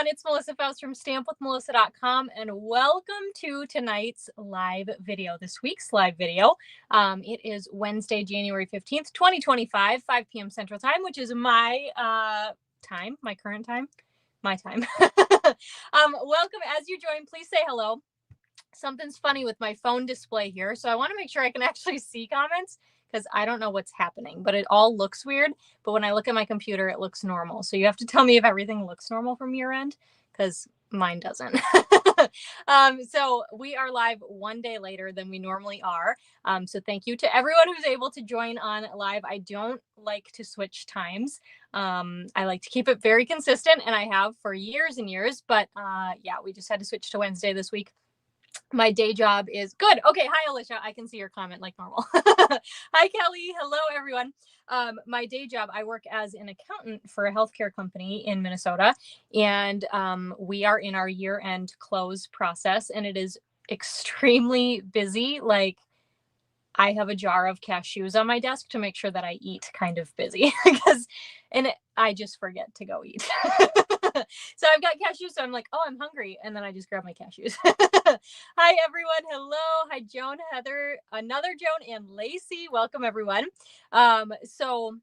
It's Melissa Faust from stampwithmelissa.com, and welcome to tonight's live video, this week's live video. It is Wednesday, January 15th, 2025, 5 p.m. Central Time, which is my time, my current time, my time. Welcome. As you join, please say hello. Something's funny with my phone display here, so I want to make sure I can actually see comments, because I don't know what's happening, but it all looks weird. But when I look at my computer, it looks normal. So you have to tell me if everything looks normal from your end, because mine doesn't. So we are live one day later than we normally are. So thank you to everyone who's able to join on live. I don't like to switch times. I like to keep it very consistent, and I have for years and years. But yeah, we just had to switch to Wednesday this week. My day job is good. Okay. Hi, Alicia. I can see your comment like normal. Hi, Kelly. Hello, everyone. My day job, I work as an accountant for a healthcare company in Minnesota, and we are in our year-end close process, and it is extremely busy. Like, I have a jar of cashews on my desk to make sure that I eat, kind of busy, because I just forget to go eat. So I've got cashews, so I'm like, oh, I'm hungry, and then I just grab my cashews. Hi, everyone. Hello. Hi, Joan, Heather, another Joan, and Lacey. Welcome, everyone. So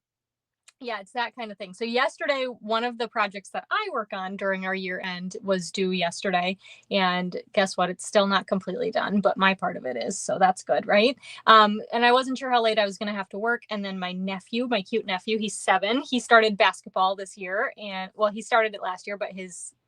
yeah, it's that kind of thing. So yesterday, one of the projects that I work on during our year end was due yesterday. And guess what? It's still not completely done, but my part of it is. So that's good, right? And I wasn't sure how late I was going to have to work. And then my nephew, my cute nephew, he's 7. He started basketball this year. And well, he started it last year, but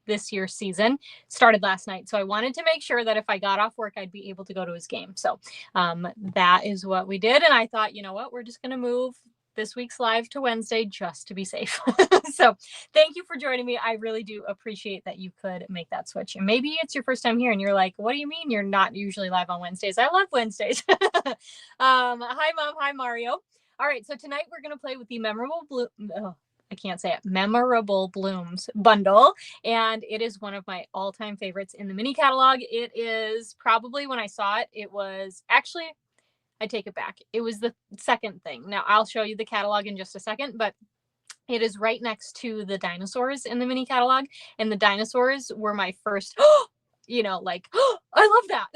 this year's season started last night. So I wanted to make sure that if I got off work, I'd be able to go to his game. So that is what we did. And I thought, you know what? We're just going to move this week's live to Wednesday just to be safe. So thank you for joining me. I really do appreciate that you could make that switch. And maybe it's your first time here and you're like, what do you mean you're not usually live on Wednesdays? I love Wednesdays. Hi, Mom. Hi, Mario. All right. So tonight we're going to play with the Memorable Blooms bundle. And it is one of my all-time favorites in the mini catalog. It is probably, when I saw it, it was actually, I take it back. It was the second thing. Now I'll show you the catalog in just a second, but it is right next to the dinosaurs in the mini catalog. And the dinosaurs were my first, like, oh, I love that.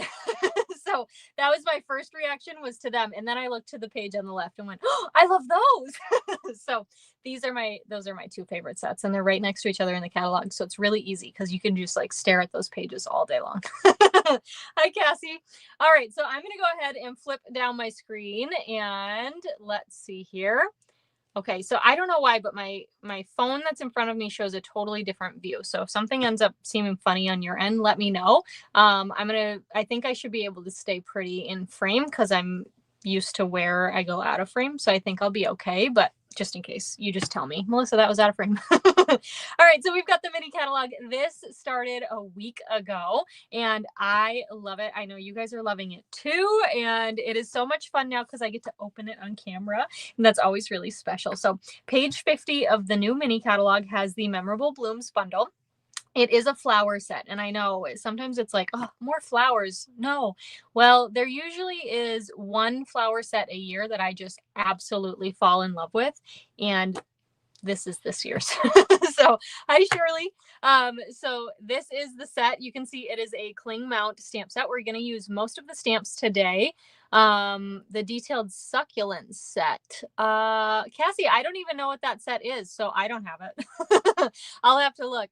So that was my first reaction, was to them. And then I looked to the page on the left and went, oh, I love those. So those are my 2 favorite sets, and they're right next to each other in the catalog. So it's really easy because you can just like stare at those pages all day long. Hi, Cassie. All right. So I'm going to go ahead and flip down my screen, and let's see here. Okay, so I don't know why, but my phone that's in front of me shows a totally different view. So if something ends up seeming funny on your end, let me know. I think I should be able to stay pretty in frame because I'm used to where I go out of frame. So I think I'll be okay, but just in case, you just tell me, Melissa, that was out of frame. All right, so we've got the mini catalog. This started a week ago, and I love it. I know you guys are loving it too, and it is so much fun now because I get to open it on camera, and that's always really special. So page 50 of the new mini catalog has the Memorable Blooms bundle. It is a flower set, and I know sometimes it's like, oh, more flowers. No. Well, there usually is one flower set a year that I just absolutely fall in love with, and this is this year's. So hi, Shirley. So this is the set. You can see it is a cling mount stamp set. We're going to use most of the stamps today. The detailed succulent set. Cassie, I don't even know what that set is, so I don't have it. I'll have to look.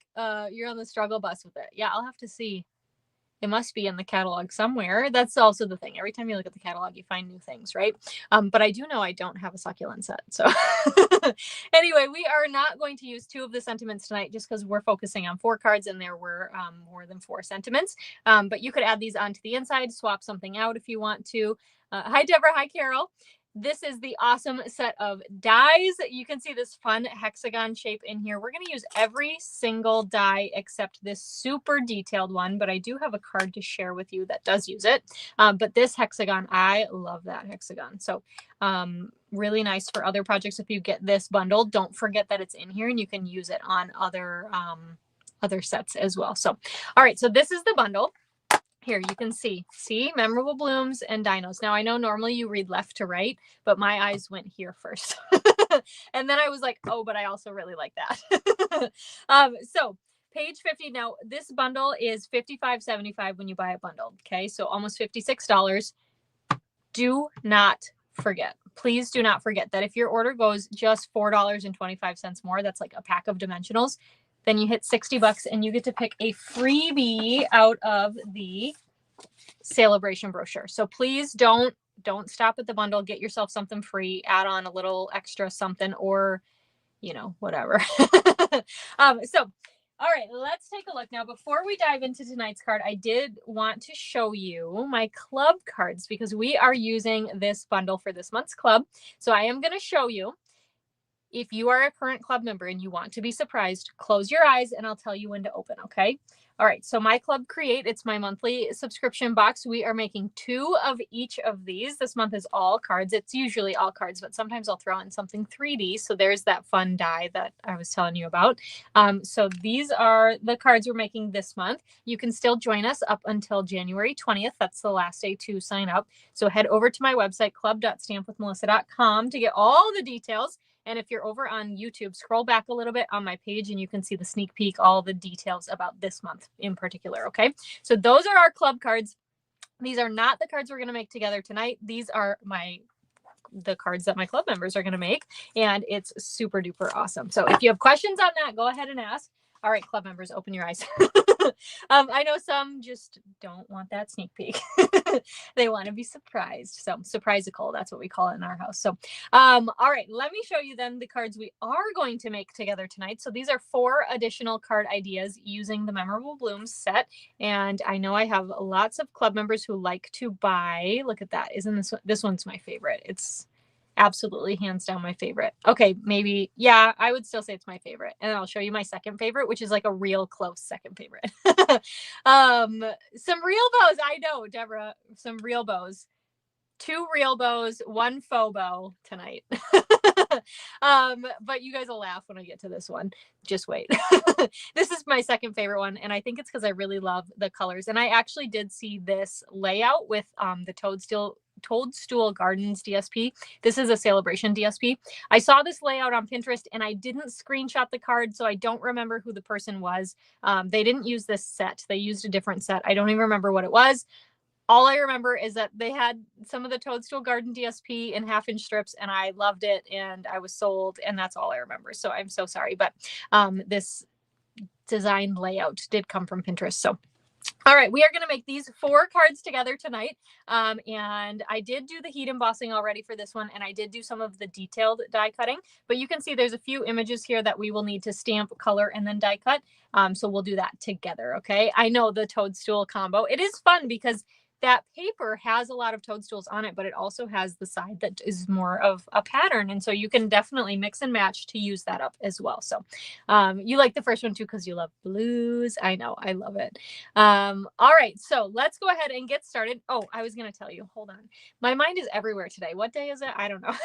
You're on the struggle bus with it. Yeah, I'll have to see. It must be in the catalog somewhere. That's also the thing. Every time you look at the catalog, you find new things, right? But I do know I don't have a succulent set. So anyway, we are not going to use 2 of the sentiments tonight just because we're focusing on 4 cards and there were more than 4 sentiments. But you could add these onto the inside, swap something out if you want to. Hi, Deborah. Hi, Carol. This is the awesome set of dies. You can see this fun hexagon shape in here. We're going to use every single die except this super detailed one, but I do have a card to share with you that does use it. But this hexagon, I love that hexagon. So really nice for other projects. If you get this bundle, don't forget that it's in here and you can use it on other sets as well. So, all right. So this is the bundle. Here, you can see Memorable Blooms and Dinos. Now, I know normally you read left to right, but my eyes went here first. And then I was like, oh, but I also really like that. So page 50. Now, this bundle is $55.75 when you buy a bundle. Okay, so almost $56. Do not forget. Please do not forget that if your order goes just $4.25 more, that's like a pack of dimensionals, then you hit $60 and you get to pick a freebie out of the celebration brochure. So please don't stop at the bundle. Get yourself something free, add on a little extra something, or whatever. So all right, let's take a look. Now, before we dive into tonight's card, I did want to show you my club cards because we are using this bundle for this month's club. So I am going to show you. If you are a current club member and you want to be surprised, close your eyes and I'll tell you when to open, okay? All right, so my Club Create, it's my monthly subscription box. We are making 2 of each of these. This month is all cards. It's usually all cards, but sometimes I'll throw in something 3D. So there's that fun die that I was telling you about. So these are the cards we're making this month. You can still join us up until January 20th. That's the last day to sign up. So head over to my website, club.stampwithmelissa.com, to get all the details. And if you're over on YouTube, scroll back a little bit on my page and you can see the sneak peek, all the details about this month in particular, okay? So those are our club cards. These are not the cards we're going to make together tonight. These are the cards that my club members are going to make, and it's super duper awesome. So if you have questions on that, go ahead and ask. All right, club members, open your eyes. I know some just don't want that sneak peek. They want to be surprised. So surprise-ical, that's what we call it in our house. So, all right, let me show you then the cards we are going to make together tonight. So these are 4 additional card ideas using the Memorable Blooms set. And I know I have lots of club members who like to buy. Look at that. Isn't this one's my favorite? It's absolutely hands down my favorite. Okay, maybe, yeah, I would still say it's my favorite. And I'll show you my second favorite, which is like a real close second favorite. Some real bows. I know, Deborah, some real bows. 2 real bows, 1 faux bow tonight. But you guys will laugh when I get to this one. Just wait. This is my second favorite one, and I think it's because I really love the colors. And I actually did see this layout with the Toadstool Gardens DSP. This is a celebration DSP. I saw this layout on Pinterest and I didn't screenshot the card, so I don't remember who the person was. They didn't use this set. They used a different set. I don't even remember what it was. All I remember is that they had some of the Toadstool Garden DSP in 1/2-inch strips, and I loved it, and I was sold, and that's all I remember. So I'm so sorry, but this design layout did come from Pinterest. So all right, we are going to make these 4 cards together tonight. And I did do the heat embossing already for this one, and I did do some of the detailed die cutting. But you can see there's a few images here that we will need to stamp, color, and then die cut. So we'll do that together, okay? I know the toadstool combo. It is fun because that paper has a lot of toadstools on it, but it also has the side that is more of a pattern. And so you can definitely mix and match to use that up as well. So you like the first one too because you love blues. I know, I love it. All right, so let's go ahead and get started. Oh, I was going to tell you, hold on. My mind is everywhere today. What day is it? I don't know.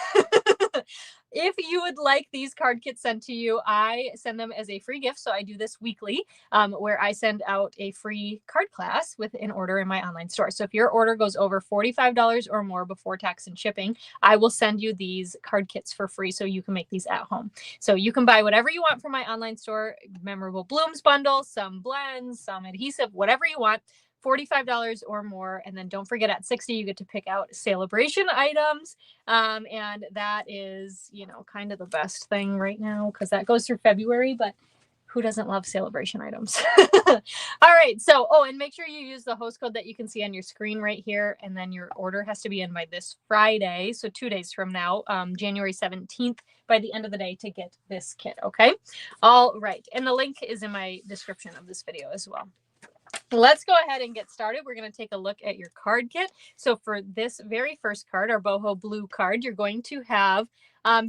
If you would like these card kits sent to you, I send them as a free gift. So I do this weekly where I send out a free card class with an order in my online store. So if your order goes over $45 or more before tax and shipping, I will send you these card kits for free so you can make these at home. So you can buy whatever you want from my online store, Memorable Blooms bundle, some blends, some adhesive, whatever you want. $45 or more. And then don't forget at 60, you get to pick out celebration items. And that is, kind of the best thing right now because that goes through February, but who doesn't love celebration items? All right. So, and make sure you use the host code that you can see on your screen right here. And then your order has to be in by this Friday. So 2 days from now, January 17th, by the end of the day to get this kit. Okay. All right. And the link is in my description of this video as well. Let's go ahead and get started. We're going to take a look at your card kit. So for this very first card, our boho blue card, you're going to have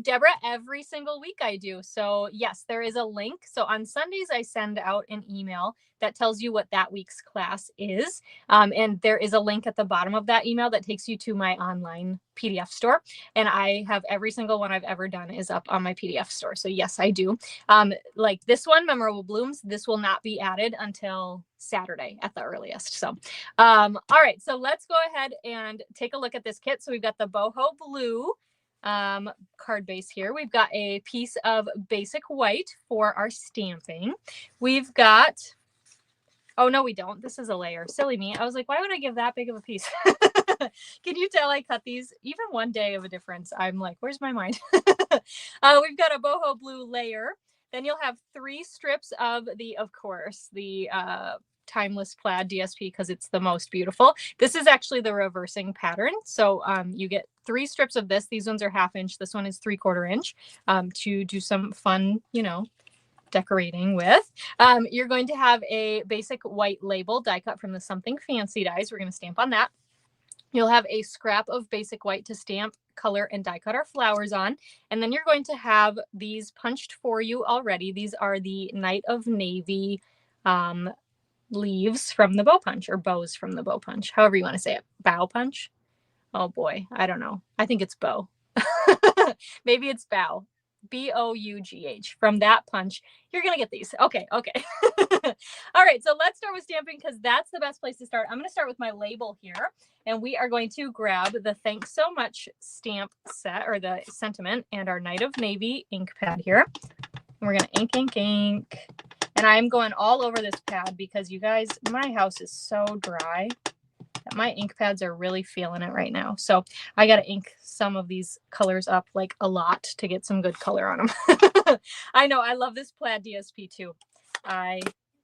Deborah, every single week I do. So yes, there is a link. So on Sundays, I send out an email that tells you what that week's class is. And there is a link at the bottom of that email that takes you to my online PDF store. And I have every single one I've ever done is up on my PDF store. So yes, I do. Like this one, Memorable Blooms, this will not be added until Saturday at the earliest. So, all right, so let's go ahead and take a look at this kit. So we've got the boho blue card base here. We've got a piece of basic white for our stamping. We've got, oh no, we don't. This is a layer. Silly me. I was like, why would I give that big of a piece? Can you tell I cut these even one day of a difference? I'm like, where's my mind? We've got a boho blue layer. Then you'll have 3 strips of course, the timeless plaid DSP because it's the most beautiful. This is actually the reversing pattern. So you get 3 strips of this. These ones are 1/2 inch. This one is 3/4 inch to do some fun, decorating with. You're going to have a basic white label die cut from the Something Fancy dies. We're going to stamp on that. You'll have a scrap of basic white to stamp, color, and die cut our flowers on. And then you're going to have these punched for you already. These are the Night of Navy leaves from the bow punch, or bows from the bow punch, however you want to say it. Bow punch? Oh boy, I don't know. I think it's bow. Maybe it's bow. B-O-U-G-H. From that punch, you're going to get these. Okay. All right, so let's start with stamping because that's the best place to start. I'm going to start with my label here, and we are going to grab the Thanks So Much stamp set, or the sentiment, and our Night of Navy ink pad here. And we're going to ink. And I'm going all over this pad because, you guys, my house is so dry that my ink pads are really feeling it right now. So I got to ink some of these colors up like a lot to get some good color on them. I know. I love this plaid DSP too. I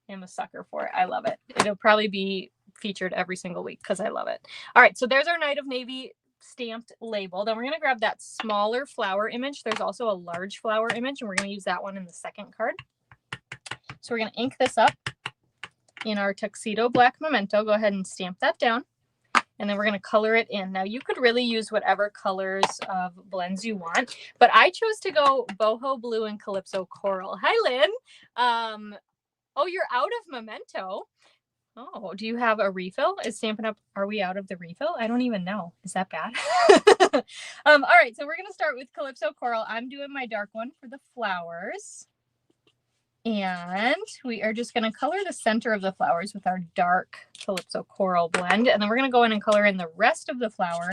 am a sucker for it. I love it. It'll probably be featured every single week because I love it. All right. So there's our Night of Navy stamped label. Then we're going to grab that smaller flower image. There's also a large flower image, and we're going to use that one in the second card. So we're going to ink this up in our tuxedo black memento. Go ahead and stamp that down. And then we're going to color it in. Now, you could really use whatever colors of blends you want, but I chose to go boho blue and calypso coral. Hi, Lynn. Oh, you're out of memento. Oh, do you have a refill? Is Stampin' Up? Are we out of the refill? I don't even know. Is that bad? All right, so we're going to start with calypso coral. I'm doing my dark one for the flowers. And we are just going to color the center of the flowers with our dark calypso coral blend. And then we're going to go in and color in the rest of the flower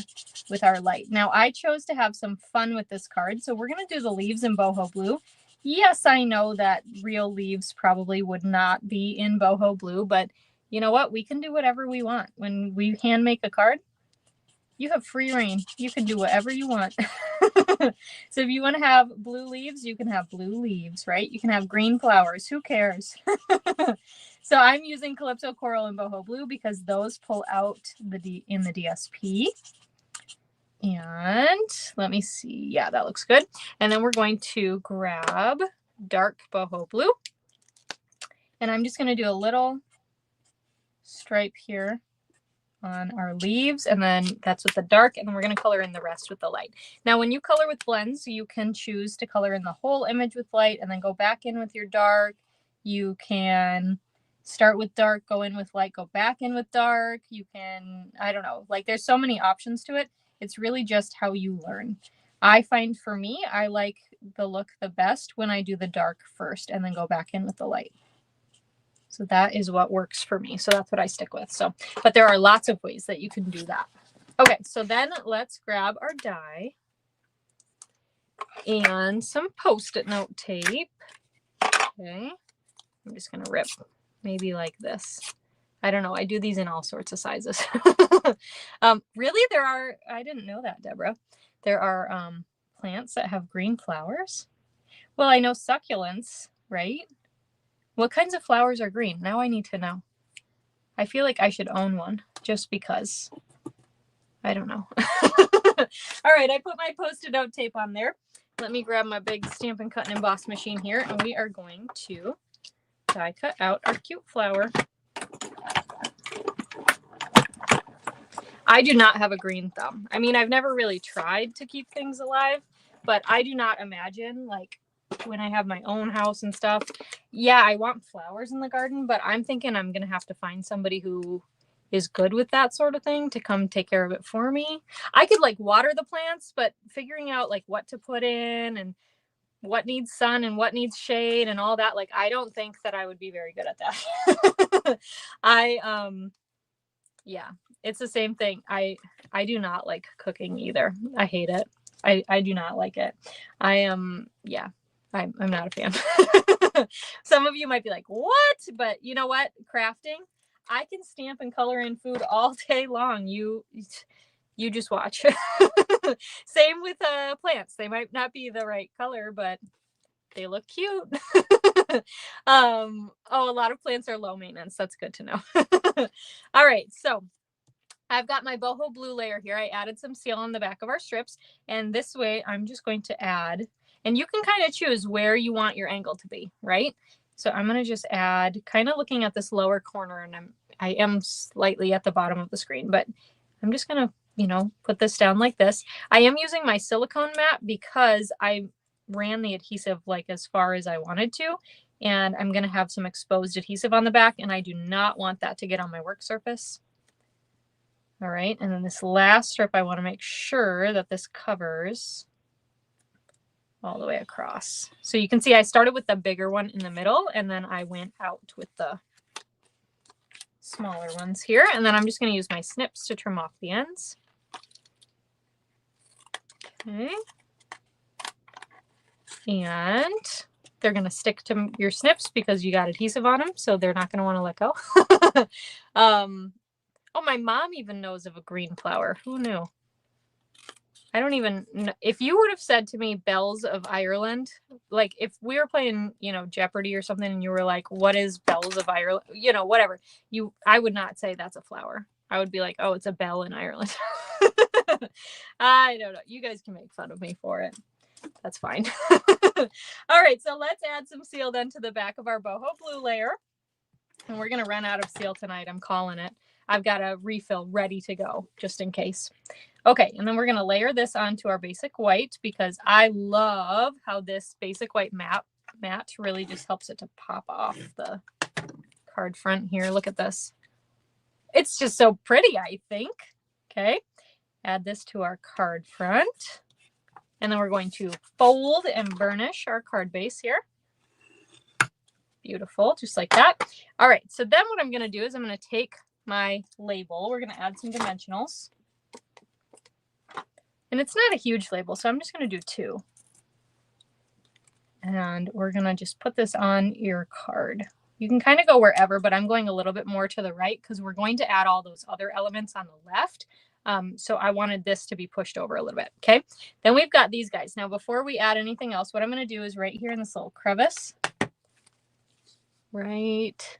with our light. Now, I chose to have some fun with this card. So we're going to do the leaves in boho blue. Yes, I know that real leaves probably would not be in boho blue, but you know what? We can do whatever we want. When we hand make a card, you have free reign. You can do whatever you want. So if you want to have blue leaves, you can have blue leaves, right? You can have green flowers. Who cares? So I'm using calypso coral and boho blue because those pull out in the DSP. And let me see. Yeah, that looks good. And then we're going to grab dark boho blue. And I'm just going to do a little stripe here on our leaves, and then that's with the dark, and then we're going to color in the rest with the light. Now, when you color with blends, you can choose to color in the whole image with light and then go back in with your dark. You can start with dark, go in with light, go back in with dark. You can, I don't know, like there's so many options to it. It's really just how you learn. I find for me, I like the look the best when I do the dark first and then go back in with the light. So that is what works for me. So that's what I stick with. So, but there are lots of ways that you can do that. Okay, so then let's grab our die and some Post-it note tape. Okay, I'm just going to rip maybe like this. I don't know. I do these in all sorts of sizes. Really, there are, I didn't know that, Deborah. There are plants that have green flowers. Well, I know succulents, right? What kinds of flowers are green? Now I need to know. I feel like I should own one just because. I don't know. All right, I put my Post-it note tape on there. Let me grab my big Stampin' Cut and Emboss machine here, and we are going to die cut out our cute flower. I do not have a green thumb. I mean, I've never really tried to keep things alive, but I do not imagine, like, when I have my own house and stuff, yeah, I want flowers in the garden, but I'm thinking I'm going to have to find somebody who is good with that sort of thing to come take care of it for me. I could like water the plants, but figuring out like what to put in and what needs sun and what needs shade and all that, like, I don't think that I would be very good at that. Yeah, it's the same thing. I do not like cooking either. I hate it. I do not like it. Yeah, I'm not a fan. Some of you might be like, what? But you know what? Crafting, I can stamp and color in food all day long. You just watch. Same with plants. They might not be the right color, but they look cute. Oh, a lot of plants are low maintenance. That's good to know. All right, so I've got my boho blue layer here. I added some seal on the back of our strips, and this way I'm just going to add, and you can kind of choose where you want your angle to be, right? So I'm going to just add, kind of looking at this lower corner, and I am slightly at the bottom of the screen, but I'm just going to, you know, put this down like this. I am using my silicone mat because I ran the adhesive like as far as I wanted to, and I'm going to have some exposed adhesive on the back, and I do not want that to get on my work surface. All right, and then this last strip, I want to make sure that this covers all the way across. So you can see I started with the bigger one in the middle, and then I went out with the smaller ones here, and then I'm just going to use my snips to trim off the ends. Okay. And they're going to stick to your snips because you got adhesive on them, so they're not going to want to let go. Oh, my mom even knows of a green flower. Who knew? I don't even know. If you would have said to me Bells of Ireland, like if we were playing, you know, Jeopardy or something, and you were like, what is Bells of Ireland? You know, whatever. I would not say that's a flower. I would be like, oh, it's a bell in Ireland. I don't know. You guys can make fun of me for it. That's fine. All right, so let's add some seal then to the back of our boho blue layer. And we're going to run out of seal tonight. I'm calling it. I've got a refill ready to go just in case. Okay, and then we're going to layer this onto our basic white because I love how this basic white matte really just helps it to pop off the card front here. Look at this. It's just so pretty, I think. Okay, add this to our card front. And then we're going to fold and burnish our card base here. Beautiful, just like that. All right, so then what I'm going to do is I'm going to take my label. We're going to add some dimensionals. And it's not a huge label, so I'm just going to do 2. And we're going to just put this on your card. You can kind of go wherever, but I'm going a little bit more to the right because we're going to add all those other elements on the left. So I wanted this to be pushed over a little bit. Okay, then we've got these guys. Now, before we add anything else, what I'm going to do is right here in this little crevice, right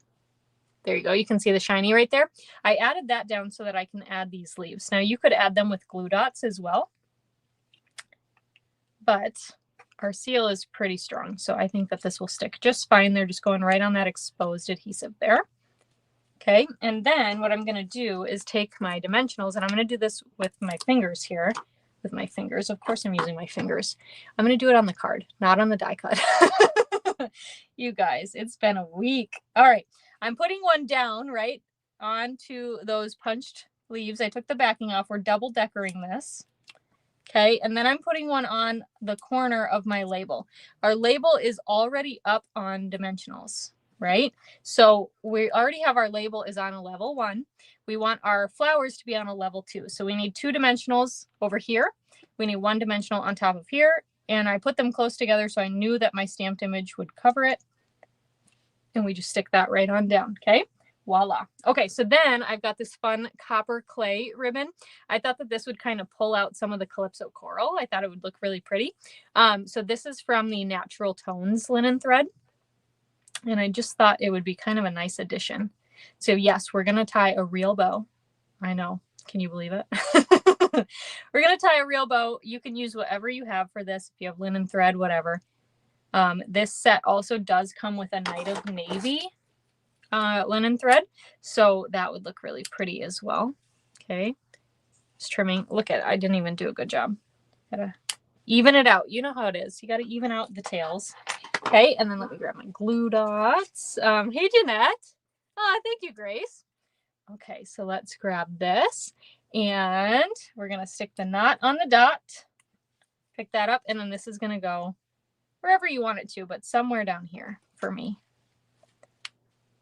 there you go. You can see the shiny right there. I added that down so that I can add these leaves. Now, you could add them with glue dots as well, but our seal is pretty strong, so I think that this will stick just fine. They're just going right on that exposed adhesive there. Okay, and then what I'm going to do is take my dimensionals, and I'm going to do this with my fingers here. With my fingers, of course I'm using my fingers. I'm going to do it on the card, not on the die cut. You guys, it's been a week. All right, I'm putting one down right onto those punched leaves. I took the backing off. We're double decorating this. Okay, and then I'm putting one on the corner of my label. Our label is already up on dimensionals, right? So we already have our label is on a level 1. We want our flowers to be on a level 2. So we need 2 dimensionals over here. We need 1 dimensional on top of here. And I put them close together so I knew that my stamped image would cover it. And we just stick that right on down, okay? Voila. Okay, so then I've got this fun copper clay ribbon. I thought that this would kind of pull out some of the Calypso coral. I thought it would look really pretty. So this is from the Natural Tones linen thread. And I just thought it would be kind of a nice addition. So yes, we're going to tie a real bow. I know. Can you believe it? We're going to tie a real bow. You can use whatever you have for this. If you have linen thread, whatever. This set also does come with a Night of Navy linen thread. So that would look really pretty as well. Okay. Just trimming. Look at it. I didn't even do a good job. Gotta even it out. You know how it is. You got to even out the tails. Okay. And then let me grab my glue dots. Hey, Jeanette. Oh, thank you, Grace. Okay. So let's grab this and we're going to stick the knot on the dot. Pick that up. And then this is going to go wherever you want it to, but somewhere down here for me.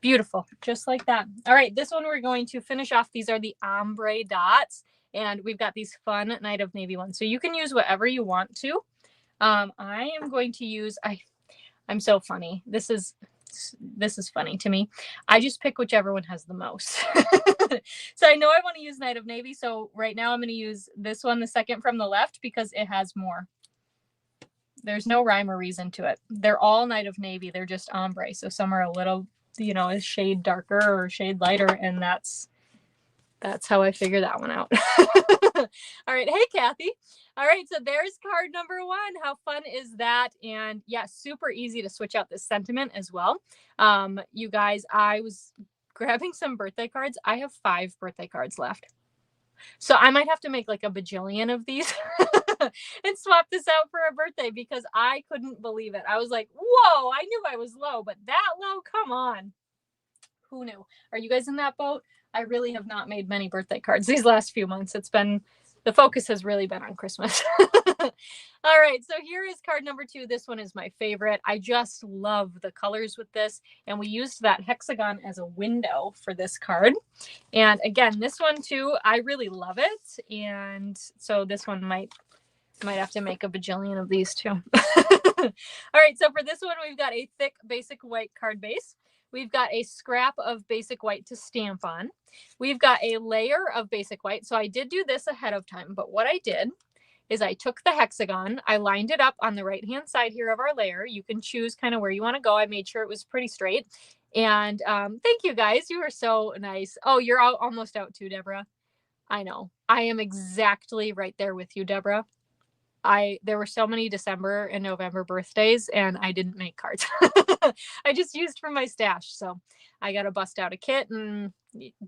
Beautiful. Just like that. All right. This one we're going to finish off. These are the ombre dots. And we've got these fun Night of Navy ones. So you can use whatever you want to. I am going to use, I'm so funny. This is funny to me. I just pick whichever one has the most. So I know I want to use Night of Navy. So right now I'm going to use this one, the second from the left, because it has more. There's no rhyme or reason to it. They're all Night of Navy. They're just ombre. So some are a little, you know, a shade darker or a shade lighter. And that's how I figure that one out. All right. Hey, Kathy. All right. So there's card number 1. How fun is that? And yeah, super easy to switch out this sentiment as well. You guys, I was grabbing some birthday cards. I have 5 birthday cards left. So I might have to make like a bajillion of these and swap this out for a birthday because I couldn't believe it. I was like, whoa, I knew I was low, but that low, come on. Who knew? Are you guys in that boat? I really have not made many birthday cards these last few months. The focus has really been on Christmas. All right, so here is card number 2. This one is my favorite. I just love the colors with this. And we used that hexagon as a window for this card. And again, this one too, I really love it. And so this one might have to make a bajillion of these too. All right, so for this one, we've got a thick basic white card base. We've got a scrap of basic white to stamp on. We've got a layer of basic white. So I did do this ahead of time, but what I did is I took the hexagon, I lined it up on the right-hand side here of our layer. You can choose kind of where you want to go. I made sure it was pretty straight. And thank you guys. You were so nice. Oh, you're almost out too, Deborah. I know. I am exactly right there with you, Deborah. There were so many December and November birthdays and I didn't make cards. I just used from my stash. So I got to bust out a kit and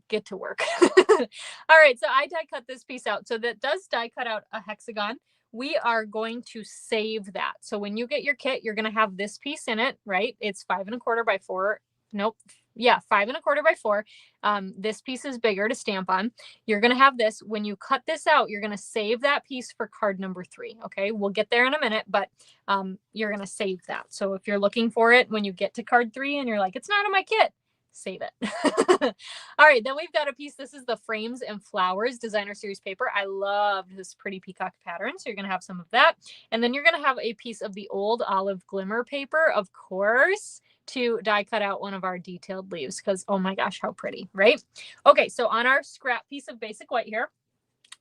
get to work. All right. So I die cut this piece out. So that does die cut out a hexagon. We are going to save that. So when you get your kit, you're going to have this piece in it, right? It's 5 1/4 by 4. Nope. Yeah, 5 1/4 by 4. This piece is bigger to stamp on. You're going to have this. When you cut this out, you're going to save that piece for card number 3. Okay, we'll get there in a minute, but you're going to save that. So if you're looking for it when you get to card 3 and you're like, it's not in my kit, save it. All right, then we've got a piece. This is the Frames and Flowers Designer Series paper. I love this pretty peacock pattern. So you're going to have some of that. And then you're going to have a piece of the old olive glimmer paper, of course, to die cut out one of our detailed leaves because, oh my gosh, how pretty, right? Okay, so on our scrap piece of basic white here,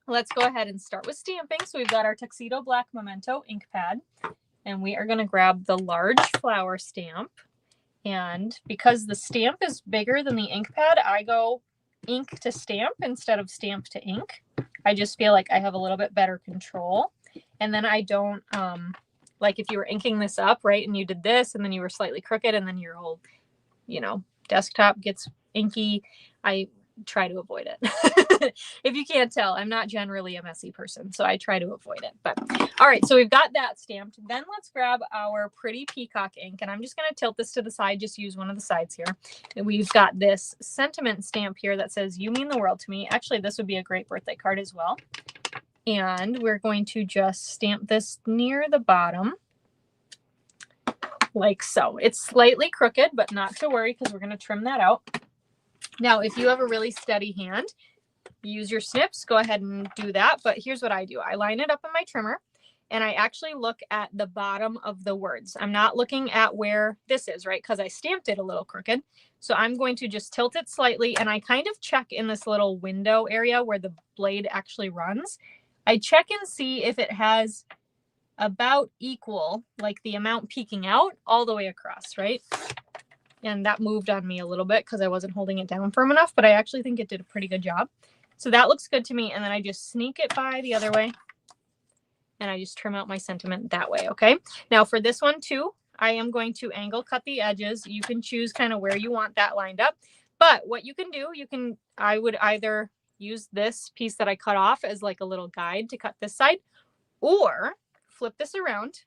let's go ahead and start with stamping. So we've got our Tuxedo Black Memento ink pad, and we are going to grab the large flower stamp. And because the stamp is bigger than the ink pad, I go ink to stamp instead of stamp to ink. I just feel like I have a little bit better control. And then I don't, like if you were inking this up, right, and you did this and then you were slightly crooked and then your whole, you know, desktop gets inky, I try to avoid it. If you can't tell, I'm not generally a messy person, so I try to avoid it. But all right, so we've got that stamped. Then let's grab our pretty peacock ink, and I'm just going to tilt this to the side, just use one of the sides here. And we've got this sentiment stamp here that says, "You mean the world to me." Actually, this would be a great birthday card as well. And we're going to just stamp this near the bottom like so. It's slightly crooked, but not to worry because we're going to trim that out. Now, if you have a really steady hand, use your snips, go ahead and do that. But here's what I do. I line it up in my trimmer and I actually look at the bottom of the words. I'm not looking at where this is, right? Because I stamped it a little crooked. So I'm going to just tilt it slightly and I kind of check in this little window area where the blade actually runs. I check and see if it has about equal, like the amount peeking out all the way across, right? And that moved on me a little bit because I wasn't holding it down firm enough, but I actually think it did a pretty good job. So that looks good to me. And then I just sneak it by the other way and I just trim out my sentiment that way. Okay. Now for this one too, I am going to angle cut the edges. You can choose kind of where you want that lined up, but what you can do, I would either use this piece that I cut off as like a little guide to cut this side, or flip this around.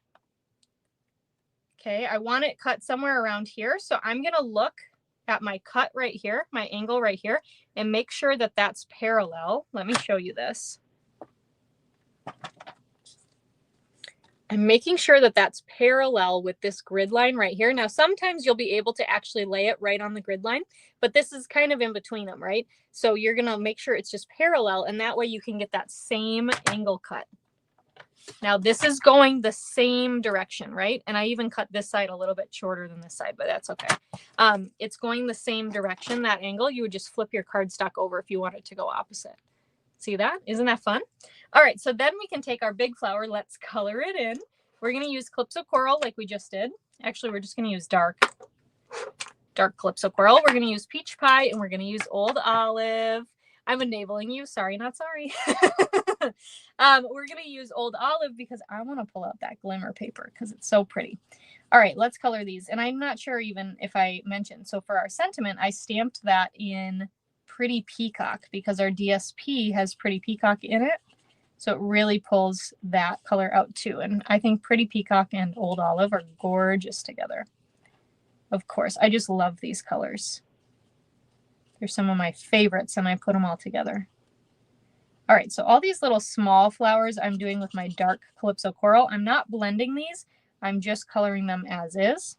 Okay, I want it cut somewhere around here. So I'm going to look at my cut right here, my angle right here, and make sure that that's parallel. Let me show you this. I'm making sure that that's parallel with this grid line right here. Now, sometimes you'll be able to actually lay it right on the grid line, but this is kind of in between them, right? So you're gonna make sure it's just parallel, and that way you can get that same angle cut. Now this is going the same direction, right? And I even cut this side a little bit shorter than this side, but that's okay. It's going the same direction, that angle. You would just flip your cardstock over if you want it to go opposite. See that? Isn't that fun? All right, so then we can take our big flower. Let's color it in. We're going to use Calypso Coral like we just did. Actually, we're just going to use dark Calypso Coral. We're going to use Peach Pie, and we're going to use Old Olive. I'm enabling you. Sorry, not sorry. We're going to use Old Olive because I want to pull out that glimmer paper because it's so pretty. All right, let's color these. And I'm not sure even if I mentioned. So for our sentiment, I stamped that in Pretty Peacock because our DSP has Pretty Peacock in it. So it really pulls that color out too. And I think Pretty Peacock and Old Olive are gorgeous together. Of course, I just love these colors. They're some of my favorites, and I put them all together. All right, so all these little small flowers I'm doing with my dark Calypso Coral. I'm not blending these. I'm just coloring them as is.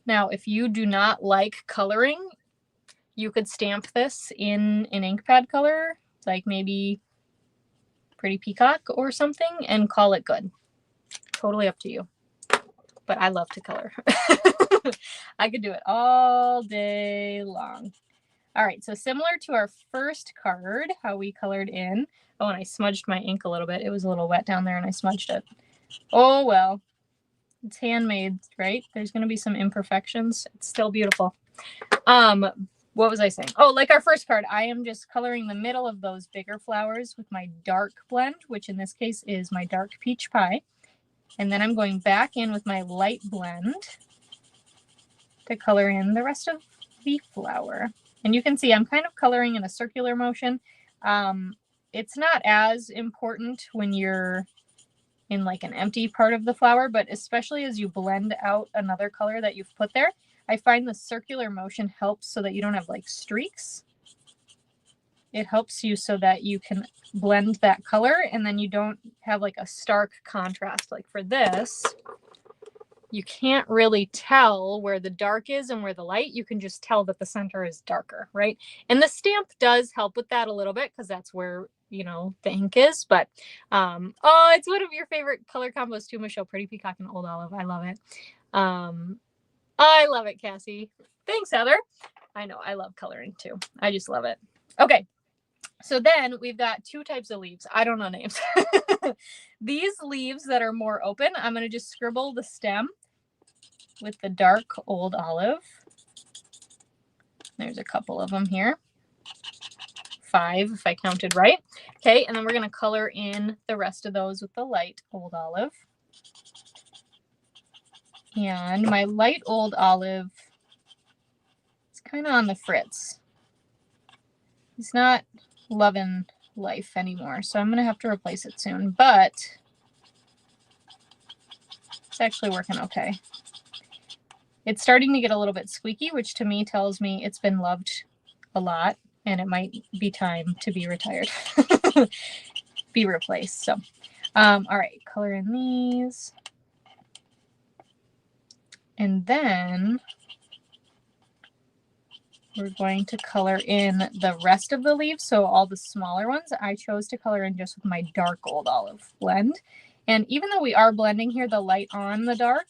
Now, if you do not like coloring, you could stamp this in an ink pad color, like maybe Pretty Peacock or something, and call it good. Totally up to you. But I love to color. I could do it all day long. All right, so similar to our first card, how we colored in. Oh, and I smudged my ink a little bit. It was a little wet down there and I smudged it. Oh, well, it's handmade, right? There's going to be some imperfections. It's still beautiful. What was I saying? Oh, like our first card, I am just coloring the middle of those bigger flowers with my dark blend, which in this case is my dark Peach Pie. And then I'm going back in with my light blend to color in the rest of the flower. And you can see I'm kind of coloring in a circular motion. It's not as important when you're in like an empty part of the flower, but especially as you blend out another color that you've put there, I find the circular motion helps so that you don't have like streaks. It helps you so that you can blend that color and then you don't have like a stark contrast. Like for this, you can't really tell where the dark is and where the light. You can just tell that the center is darker, right? And the stamp does help with that a little bit because that's where, you know, the ink is. But, oh, it's one of your favorite color combos too, Michelle. Pretty Peacock and Old Olive. I love it. I love it, Cassie. Thanks, Heather. I know, I love coloring too. I just love it. Okay. So then we've got two types of leaves. I don't know names. These leaves that are more open, I'm going to just scribble the stem with the dark Old Olive. There's a couple of them here. 5 if I counted right. Okay, and then we're going to color in the rest of those with the light Old Olive. And my light Old Olive is kind of on the fritz. He's not loving life anymore, so I'm going to have to replace it soon, but it's actually working okay. It's starting to get a little bit squeaky, which to me tells me it's been loved a lot and it might be time to be retired. Be replaced. So all right, color in these. And then we're going to color in the rest of the leaves. So all the smaller ones, I chose to color in just with my dark Old Olive blend. And even though we are blending here the light on the dark,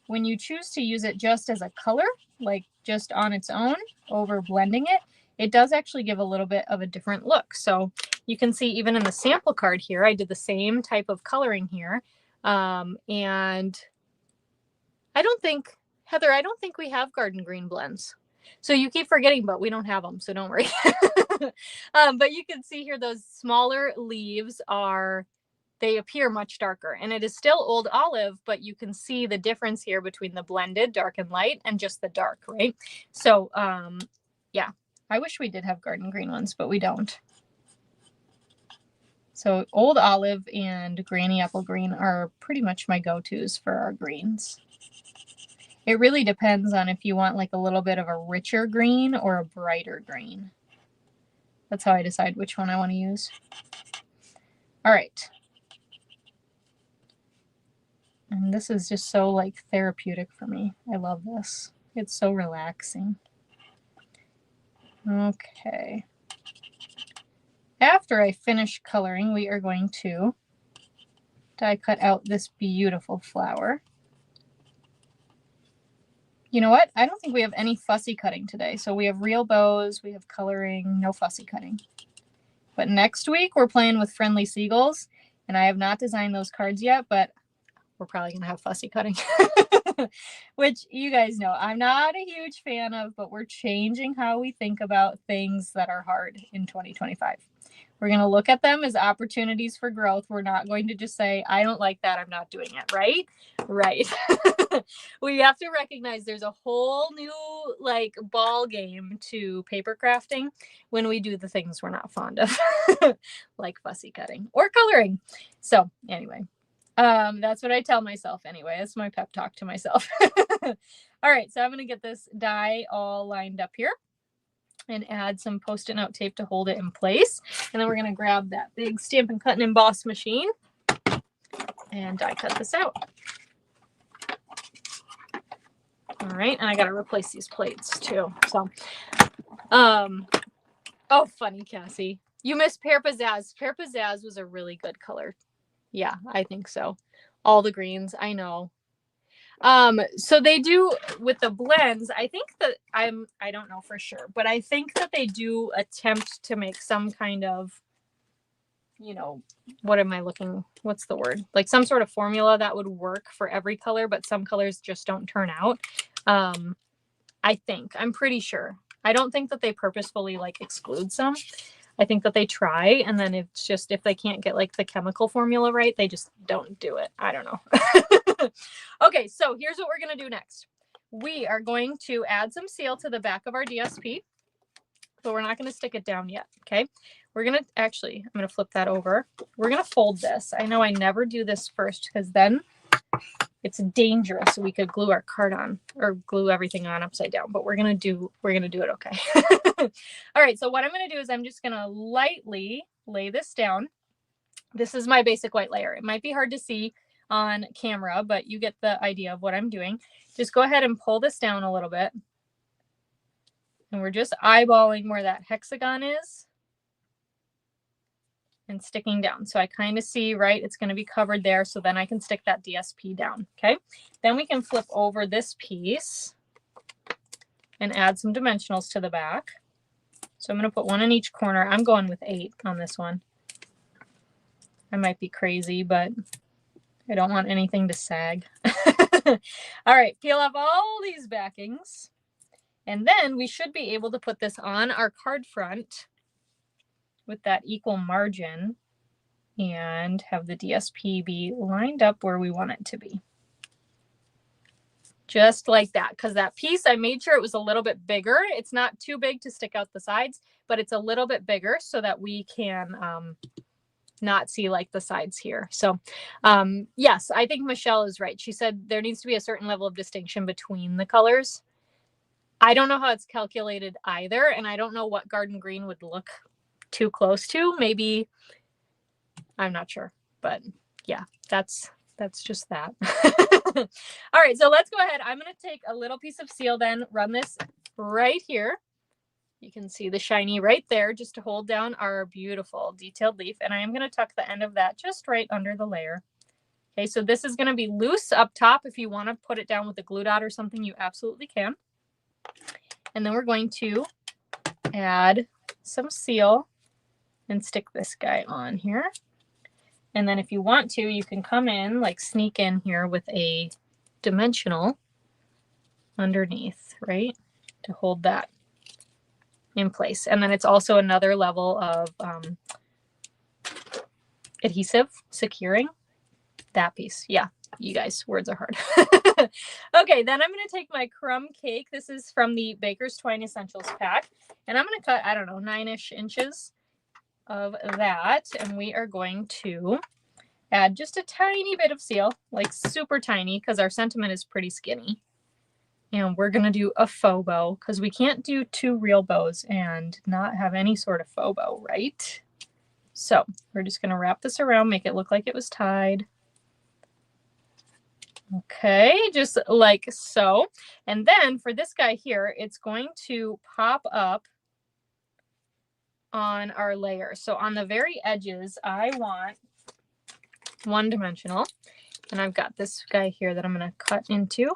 when you choose to use it just as a color, like just on its own over blending it, it does actually give a little bit of a different look. So you can see even in the sample card here, I did the same type of coloring here. And I don't think, Heather, I don't think we have garden green blends. So you keep forgetting, but we don't have them, so don't worry. But you can see here those smaller leaves they appear much darker. And it is still Old Olive, but you can see the difference here between the blended dark and light and just the dark, right? So yeah, I wish we did have garden green ones, but we don't. So Old Olive and Granny Apple Green are pretty much my go-tos for our greens. It really depends on if you want like a little bit of a richer green or a brighter green. That's how I decide which one I want to use. All right. And this is just so like therapeutic for me. I love this. It's so relaxing. Okay. After I finish coloring, we are going to die cut out this beautiful flower. You know what? I don't think we have any fussy cutting today. So we have real bows, we have coloring, no fussy cutting. But next week we're playing with friendly seagulls, and I have not designed those cards yet, but we're probably going to have fussy cutting, which you guys know I'm not a huge fan of, but we're changing how we think about things that are hard in 2025. We're going to look at them as opportunities for growth. We're not going to just say, I don't like that, I'm not doing it, right? Right. We have to recognize there's a whole new like ball game to paper crafting when we do the things we're not fond of, like fussy cutting or coloring. So anyway, that's what I tell myself anyway. It's my pep talk to myself. All right, so I'm going to get this die all lined up here and add some Post-it note tape to hold it in place. And then we're going to grab that big Stampin' Cut and Emboss machine and die cut this out. All right, and I got to replace these plates too. So, oh, funny, Cassie. You missed Pear Pizzazz. Pear Pizzazz was a really good color. Yeah, I think so. All the greens, I know. So they do with the blends, I think that I don't know for sure, but I think that they do attempt to make some kind of, you know, what am I looking, what's the word? Like some sort of formula that would work for every color, but some colors just don't turn out. I'm pretty sure. I don't think that they purposefully like exclude some. I think that they try, and then it's just if they can't get like the chemical formula right, they just don't do it. I don't know. Okay, so here's what we're going to do next. We are going to add some seal to the back of our DSP, but we're not going to stick it down yet, okay? We're going to actually, I'm going to flip that over. We're going to fold this. I know I never do this first because then it's dangerous. So we could glue our card on or glue everything on upside down, but we're going to do it okay. All right, so what I'm going to do is I'm just going to lightly lay this down. This is my basic white layer. It might be hard to see on camera, but you get the idea of what I'm doing. Just go ahead and pull this down a little bit. And we're just eyeballing where that hexagon is and sticking down. So I kind of see, right, it's going to be covered there. So then I can stick that DSP down. Okay. Then we can flip over this piece and add some dimensionals to the back. So I'm going to put one in each corner. I'm going with 8 on this one. I might be crazy, but I don't want anything to sag. All right, peel off all these backings. And then we should be able to put this on our card front with that equal margin and have the DSP be lined up where we want it to be. Just like that, because that piece, I made sure it was a little bit bigger. It's not too big to stick out the sides, but it's a little bit bigger so that we can not see like the sides here. So yes, I think Michelle is right. She said there needs to be a certain level of distinction between the colors. I don't know how it's calculated either, and I don't know what garden green would look too close to. Maybe, I'm not sure, but yeah, that's just that. All right, so let's go ahead. I'm going to take a little piece of seal, then run this right here. You can see the shiny right there just to hold down our beautiful detailed leaf. And I am going to tuck the end of that just right under the layer. Okay, so this is going to be loose up top. If you want to put it down with a glue dot or something, you absolutely can. And then we're going to add some seal and stick this guy on here. And then if you want to, you can come in, like sneak in here with a dimensional underneath, right? To hold that in place. And then it's also another level of adhesive securing that piece. Yeah, you guys, words are hard. Okay, then I'm going to take my crumb cake. This is from the Baker's Twine Essentials pack. And I'm going to cut, I don't know, 9-ish inches of that. And we are going to add just a tiny bit of seal, like super tiny, because our sentiment is pretty skinny. And we're going to do a faux bow because we can't do 2 real bows and not have any sort of faux bow, right? So we're just going to wrap this around, make it look like it was tied. Okay, just like so. And then for this guy here, it's going to pop up on our layer. So on the very edges, I want one dimensional. And I've got this guy here that I'm going to cut into.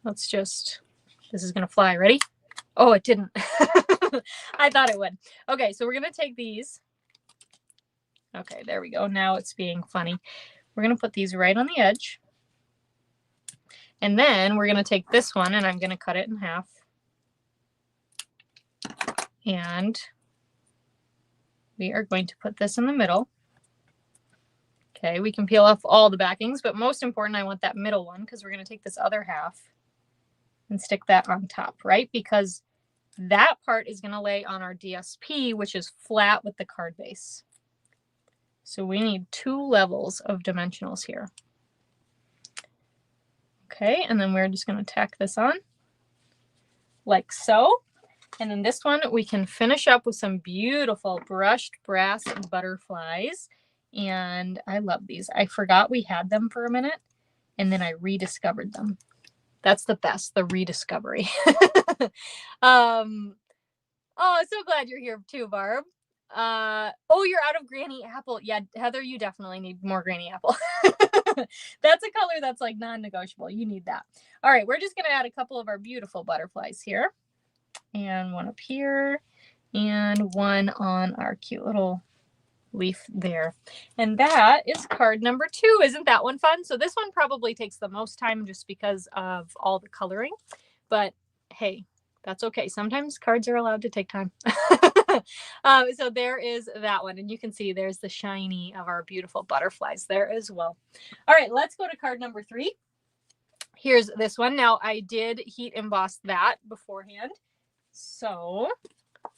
Let's just, this is going to fly. Ready? Oh, it didn't. I thought it would. Okay, so we're going to take these. Okay, there we go. Now it's being funny. We're going to put these right on the edge. And then we're going to take this one and I'm going to cut it in half. And we are going to put this in the middle. Okay, we can peel off all the backings, but most important, I want that middle one because we're going to take this other half and stick that on top, right? Because that part is going to lay on our DSP, which is flat with the card base. So we need 2 levels of dimensionals here. Okay, and then we're just going to tack this on like so. And then this one, we can finish up with some beautiful brushed brass butterflies. And I love these. I forgot we had them for a minute, and then I rediscovered them. That's the best, the rediscovery. Oh, I'm so glad you're here too, Barb. Oh, you're out of Granny Apple. Yeah, Heather, you definitely need more Granny Apple. That's a color that's like non-negotiable. You need that. All right, we're just going to add a couple of our beautiful butterflies here. And one up here and one on our cute little leaf there. And that is card number 2. Isn't that one fun? So this one probably takes the most time just because of all the coloring. But hey, that's okay. Sometimes cards are allowed to take time. So there is that one. And you can see there's the shiny of our beautiful butterflies there as well. All right, let's go to card number 3. Here's this one. Now, I did heat emboss that beforehand. So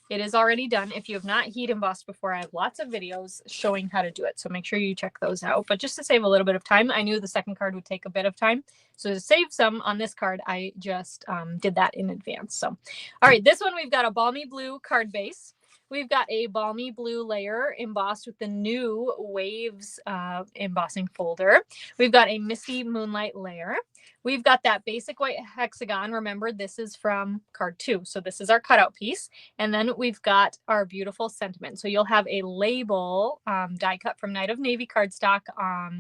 it is already done. If you have not heat embossed before, I have lots of videos showing how to do it. So make sure you check those out. But just to save a little bit of time, I knew the second card would take a bit of time. So to save some on this card, I just did that in advance. So, all right, this one, we've got a balmy blue card base. We've got a balmy blue layer embossed with the new Waves embossing folder. We've got a Misty Moonlight layer. We've got that basic white hexagon. Remember, this is from card 2. So this is our cutout piece. And then we've got our beautiful sentiment. So you'll have a label die cut from Night of Navy cardstock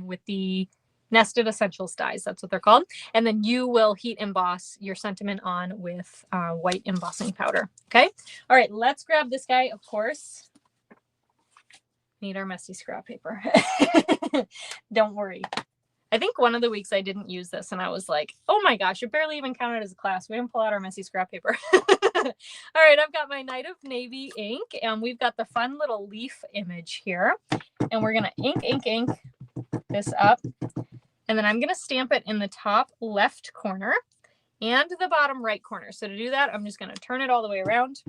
with the nested essentials dies. That's what they're called. And then you will heat emboss your sentiment on with white embossing powder. Okay. All right. Let's grab this guy. Of course, need our messy scrap paper. Don't worry. I think one of the weeks I didn't use this and I was like, oh my gosh, it barely even counted as a class. We didn't pull out our messy scrap paper. All right, I've got my Night of Navy ink and we've got the fun little leaf image here. And we're going to ink this up. And then I'm going to stamp it in the top left corner and the bottom right corner. So to do that, I'm just going to turn it all the way around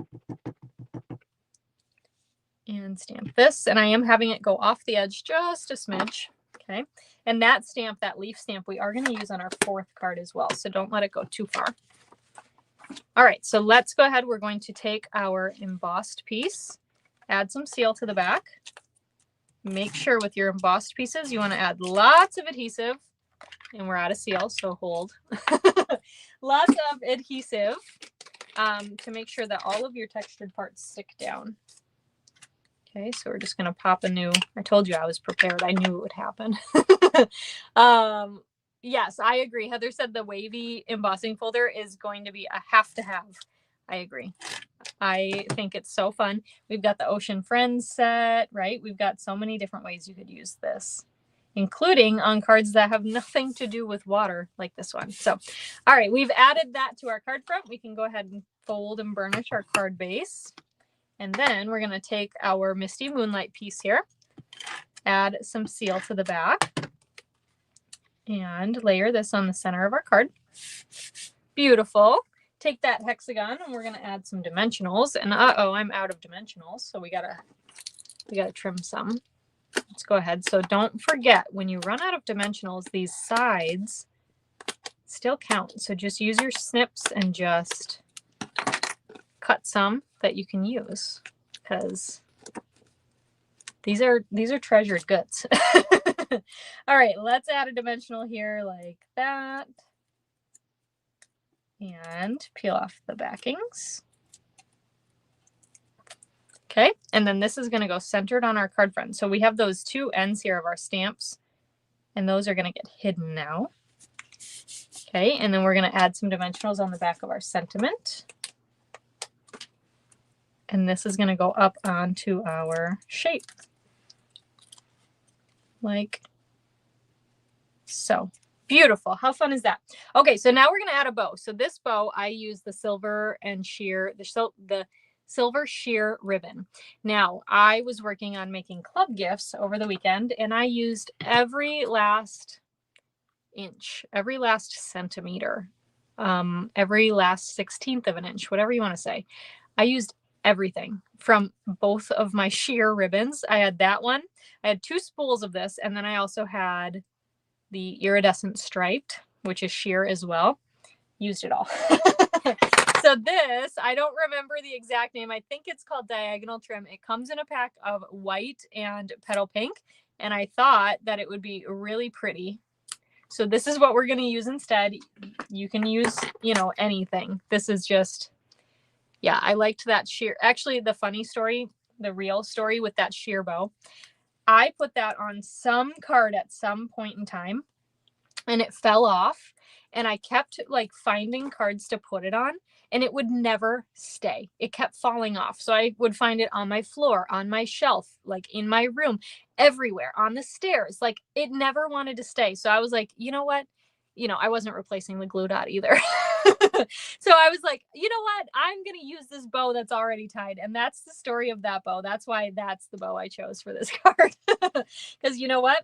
and stamp this. And I am having it go off the edge just a smidge. Okay. And that stamp, that leaf stamp, we are going to use on our 4th card as well. So don't let it go too far. All right. So let's go ahead. We're going to take our embossed piece, add some seal to the back. Make sure with your embossed pieces, you want to add lots of adhesive. And we're out of seal, so hold. Lots of adhesive to make sure that all of your textured parts stick down. Okay, so we're just going to pop a new, I told you I was prepared. I knew it would happen. Yes, I agree. Heather said the wavy embossing folder is going to be a have to have. I agree. I think it's so fun. We've got the Ocean Friends set, right? We've got so many different ways you could use this, including on cards that have nothing to do with water like this one. So, all right, we've added that to our card front. We can go ahead and fold and burnish our card base. And then we're going to take our Misty Moonlight piece here, add some seal to the back, and layer this on the center of our card. Beautiful. Take that hexagon and we're going to add some dimensionals. And uh-oh, I'm out of dimensionals, so we gotta trim some. Let's go ahead. So don't forget, when you run out of dimensionals, these sides still count. So just use your snips and just cut some that you can use, because these are treasured goods. All right, let's add a dimensional here like that. And peel off the backings. Okay, and then this is going to go centered on our card front. So we have those two ends here of our stamps, and those are going to get hidden now. Okay, and then we're going to add some dimensionals on the back of our sentiment. And this is going to go up onto our shape. Like so. Beautiful. How fun is that? Okay, so now we're going to add a bow. So this bow, I use the silver and sheer, the silver sheer ribbon. Now, I was working on making club gifts over the weekend, and I used every last inch, every last centimeter, every last 16th of an inch, whatever you want to say. I used everything from both of my sheer ribbons. I had that one. I had 2 spools of this, and then I also had the iridescent striped, which is sheer as well. Used it all. So this, I don't remember the exact name. I think it's called Diagonal Trim. It comes in a pack of white and petal pink, and I thought that it would be really pretty. So this is what we're going to use instead. You can use, you know, anything. This is just, yeah, I liked that sheer. Actually, the funny story, the real story with that sheer bow, I put that on some card at some point in time, and it fell off, and I kept like finding cards to put it on, and it would never stay. It kept falling off. So I would find it on my floor, on my shelf, like in my room, everywhere, on the stairs. Like it never wanted to stay. So I was like, you know what? You know, I wasn't replacing the glue dot either. So I was like, you know what? I'm going to use this bow that's already tied. And that's the story of that bow. That's why that's the bow I chose for this card. Because you know what?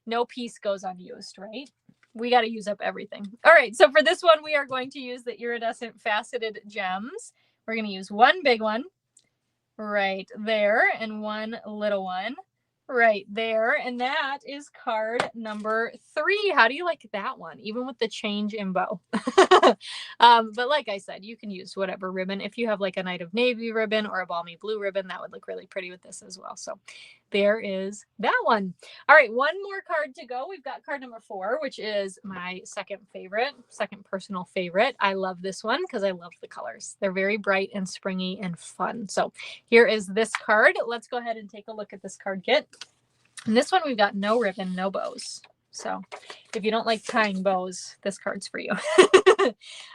No piece goes unused, right? We got to use up everything. All right. So for this one, we are going to use the iridescent faceted gems. We're going to use one big one right there and one little one right there. And that is card number 3. How do you like that one? Even with the change in bow. But like I said, you can use whatever ribbon. If you have like a Night of Navy ribbon or a balmy blue ribbon, that would look really pretty with this as well. So there is that one. All right, one more card to go. We've got card number 4, which is my second personal favorite. I love this one because I love the colors. They're very bright and springy and fun. So here is this card. Let's go ahead and take a look at this card kit. And this one, we've got no ribbon, no bows. So if you don't like tying bows, this card's for you.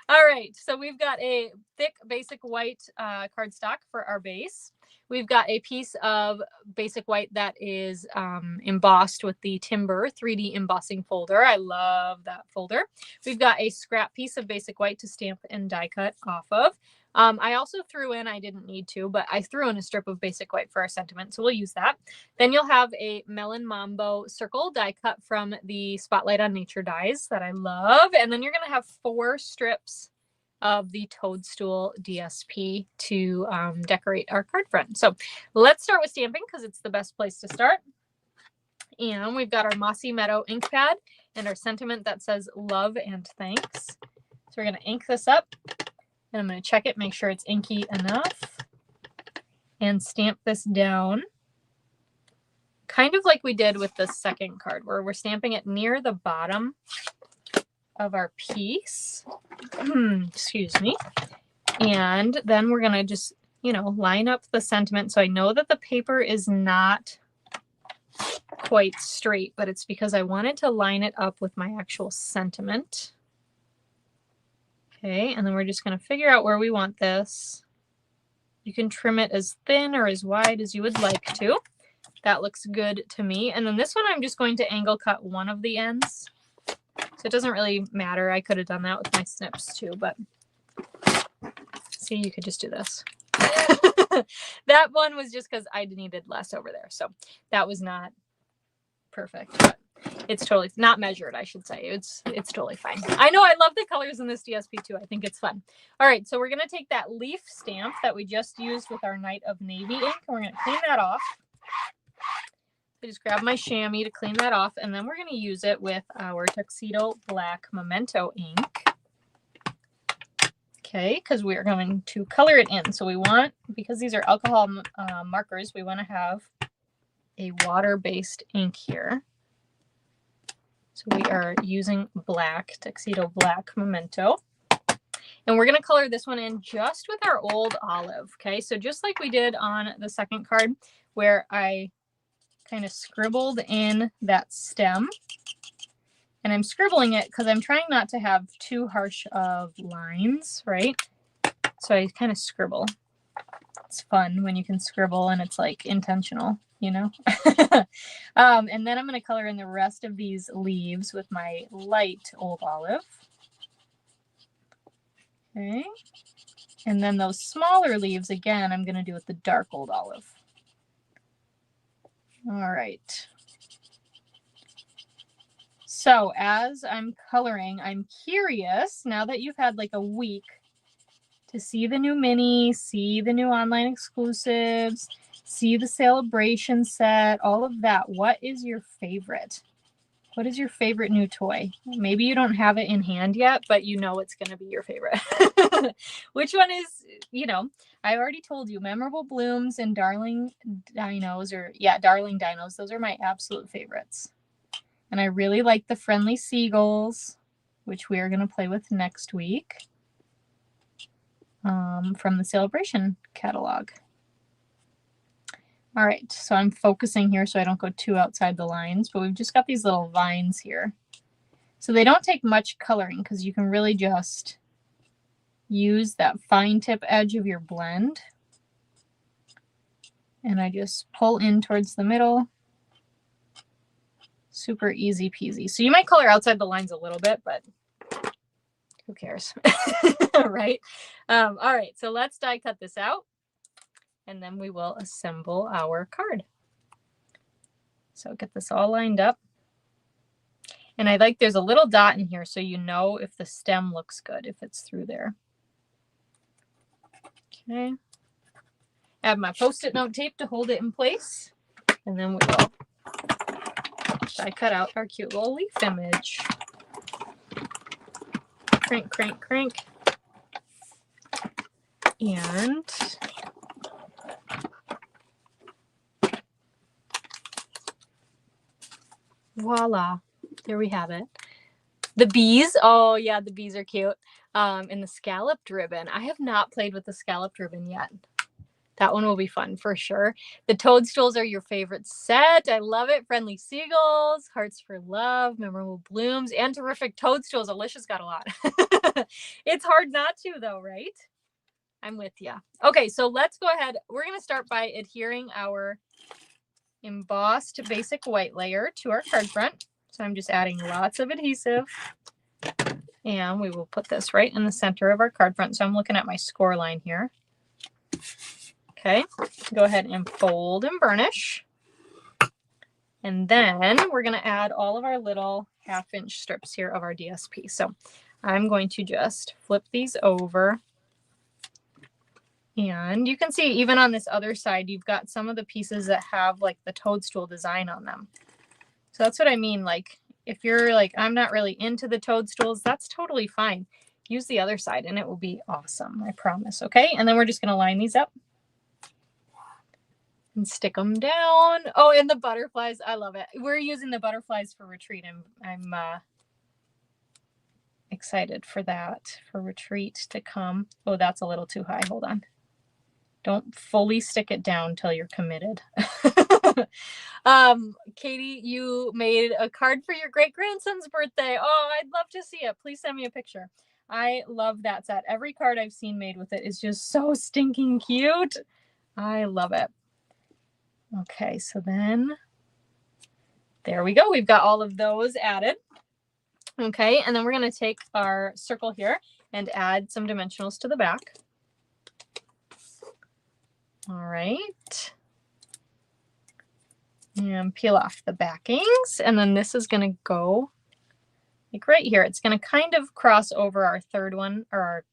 All right, so we've got a thick basic white cardstock for our base. We've got a piece of basic white that is embossed with the Timber 3D embossing folder. I love that folder. We've got a scrap piece of basic white to stamp and die cut off of. I also threw in, I didn't need to, but I threw in a strip of basic white for our sentiment, so we'll use that. Then you'll have a Melon Mambo circle die cut from the Spotlight on Nature dies that I love. And then you're going to have 4 strips of the Toadstool DSP to decorate our card front. So let's start with stamping because it's the best place to start. And we've got our Mossy Meadow ink pad and our sentiment that says love and thanks. So we're going to ink this up. And I'm going to check it, make sure it's inky enough, and stamp this down. Kind of like we did with the second card, where we're stamping it near the bottom of our piece. Excuse me. And then we're going to just, you know, line up the sentiment. So I know that the paper is not quite straight, but it's because I wanted to line it up with my actual sentiment. Okay, and then we're just going to figure out where we want this. You can trim it as thin or as wide as you would like to. That looks good to me. And then this one, I'm just going to angle cut one of the ends. So it doesn't really matter. I could have done that with my snips too, but see, you could just do this. That one was just because I needed less over there. So that was not perfect, but it's totally not measured, I should say. It's totally fine. I know, I love the colors in this DSP too. I think it's fun. All right, so we're going to take that leaf stamp that we just used with our Night of Navy ink, and we're going to clean that off. I just grab my chamois to clean that off, and then we're going to use it with our Tuxedo Black Memento ink. Okay, because we are going to color it in. So we want, because these are alcohol markers, we want to have a water-based ink here. So we are using black, Tuxedo Black Memento. And we're going to color this one in just with our old olive. Okay, so just like we did on the second card where I kind of scribbled in that stem. And I'm scribbling it because I'm trying not to have too harsh of lines, right? So I kind of scribble. It's fun when you can scribble and it's like intentional, you know? And then I'm going to color in the rest of these leaves with my light old olive. Okay. And then those smaller leaves, again, I'm going to do with the dark old olive. All right. So as I'm coloring, I'm curious, now that you've had like a week to see the new mini, see the new online exclusives, see the celebration set, all of that, what is your favorite? What is your favorite new toy? Maybe you don't have it in hand yet, but you know it's going to be your favorite. Which one is, you know, I already told you, Memorable Blooms and Darling Dinos, or yeah, Darling Dinos. Those are my absolute favorites. And I really like the Friendly Seagulls, which we are going to play with next week from the Celebration catalog. All right, so I'm focusing here so I don't go too outside the lines, but we've just got these little vines here. So they don't take much coloring because you can really just use that fine tip edge of your blend. And I just pull in towards the middle. Super easy peasy. So you might color outside the lines a little bit, but who cares, right? All right, so let's die cut this out. And then we will assemble our card. So get this all lined up. And I like there's a little dot in here so you know if the stem looks good, if it's through there. Okay. Add my Post-it note tape to hold it in place. And then we will die cut out our cute little leaf image. Crank, crank, crank. And voila, there we have it. The bees, oh yeah, the bees are cute. And the scalloped ribbon. I have not played with the scalloped ribbon yet. That one will be fun for sure. The toadstools are your favorite set. I love it. Friendly Seagulls, Hearts for Love, Memorable Blooms, and Terrific Toadstools. Alicia's got a lot. It's hard not to though, right? I'm with you. Okay, so let's go ahead. We're going to start by adhering our embossed basic white layer to our card front. So I'm just adding lots of adhesive. And we will put this right in the center of our card front. So I'm looking at my score line here. Okay, go ahead and fold and burnish. And then we're going to add all of our little 1/2-inch strips here of our DSP. So I'm going to just flip these over. And you can see even on this other side, you've got some of the pieces that have like the toadstool design on them. So that's what I mean. Like if you're like, I'm not really into the toadstools, that's totally fine. Use the other side and it will be awesome. I promise. Okay. And then we're just going to line these up and stick them down. Oh, and the butterflies. I love it. We're using the butterflies for retreat. I'm excited for that, for retreat to come. Oh, that's a little too high. Hold on. Don't fully stick it down till you're committed. Katie, you made a card for your great-grandson's birthday. Oh, I'd love to see it. Please send me a picture. I love that set. Every card I've seen made with it is just so stinking cute. I love it. Okay, so then there we go. We've got all of those added. Okay, and then we're going to take our circle here and add some dimensionals to the back. All right. And peel off the backings. And then this is going to go like right here. It's going to kind of cross over our third one, or our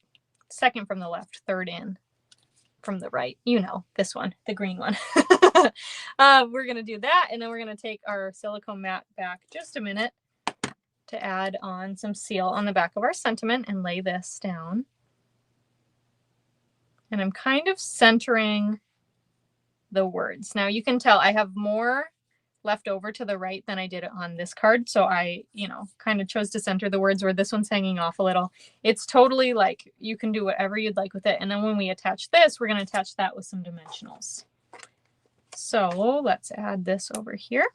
second from the left, third in from the right. You know, this one, the green one. We're going to do that. And then we're going to take our silicone mat back just a minute to add on some seal on the back of our sentiment and lay this down. And I'm kind of centering the words. Now you can tell I have more left over to the right than I did on this card. So I, kind of chose to center the words where this one's hanging off a little. It's totally like, you can do whatever you'd like with it. And then when we attach this, we're going to attach that with some dimensionals. So let's add this over here.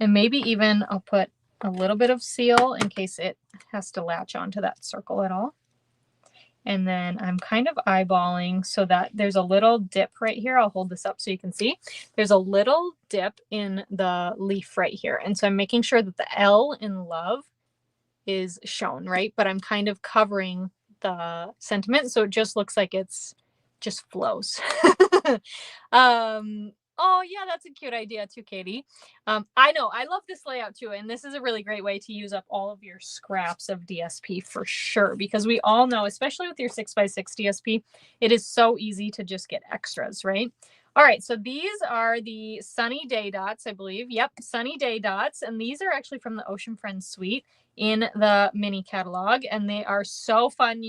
And maybe even I'll put a little bit of seal in case it has to latch onto that circle at all. And then I'm kind of eyeballing so that there's a little dip right here. I'll hold this up so you can see. There's a little dip in the leaf right here. And so I'm making sure that the L in love is shown, right? But I'm kind of covering the sentiment so it just looks like it's just flows. Oh yeah, that's a cute idea too, Katie. I know, I love this layout too, and this is a really great way to use up all of your scraps of DSP for sure, because we all know, especially with your 6x6 DSP, it is so easy to just get extras, right? All right, so these are the Sunny Day Dots, I believe. Yep, Sunny Day Dots, and these are actually from the Ocean Friends suite in the mini catalog, and they are so fun.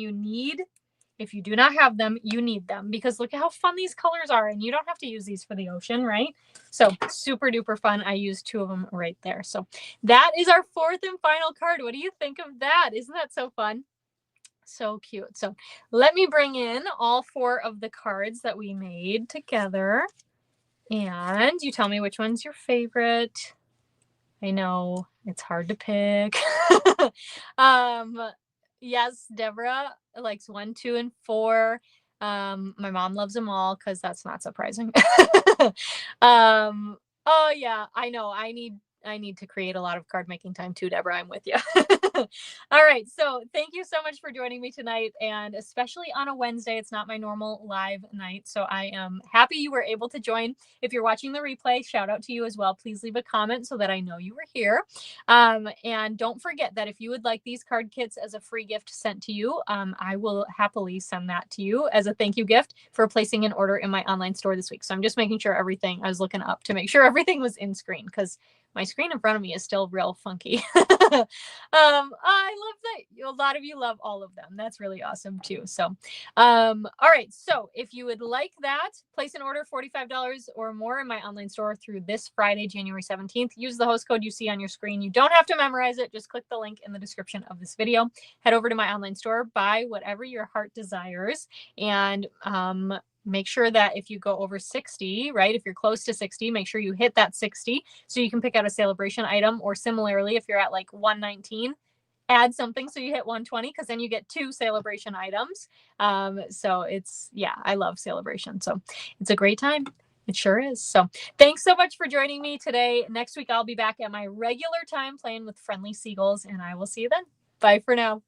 If you do not have them, you need them, because look at how fun these colors are, and you don't have to use these for the ocean, right? So super duper fun. I used 2 of them right there. So that is our 4th and final card. What do you think of that? Isn't that so fun? So cute. So let me bring in all 4 of the cards that we made together, and you tell me which one's your favorite. I know it's hard to pick. Yes, Deborah likes 1, 2, and 4. My mom loves them all because that's not surprising. Oh yeah, I know. I need to create a lot of card making time too, Deborah. I'm with you. All right. So thank you so much for joining me tonight. And especially on a Wednesday, it's not my normal live night. So I am happy you were able to join. If you're watching the replay, shout out to you as well. Please leave a comment so that I know you were here. And don't forget that if you would like these card kits as a free gift sent to you, I will happily send that to you as a thank you gift for placing an order in my online store this week. So I'm just making sure I was looking up to make sure everything was in screen, because my screen in front of me is still real funky. I love that a lot of you love all of them. That's really awesome too. So, all right. So if you would like that, place an order $45 or more in my online store through this Friday, January 17th. Use the host code you see on your screen. You don't have to memorize it. Just click the link in the description of this video. Head over to my online store, buy whatever your heart desires, and make sure that if you go over 60, right, if you're close to 60, make sure you hit that 60 so you can pick out a celebration item. Or similarly, if you're at like 119, add something so you hit 120, because then you get 2 celebration items. So I love celebration. So it's a great time. It sure is. So thanks so much for joining me today. Next week, I'll be back at my regular time playing with friendly seagulls, and I will see you then. Bye for now.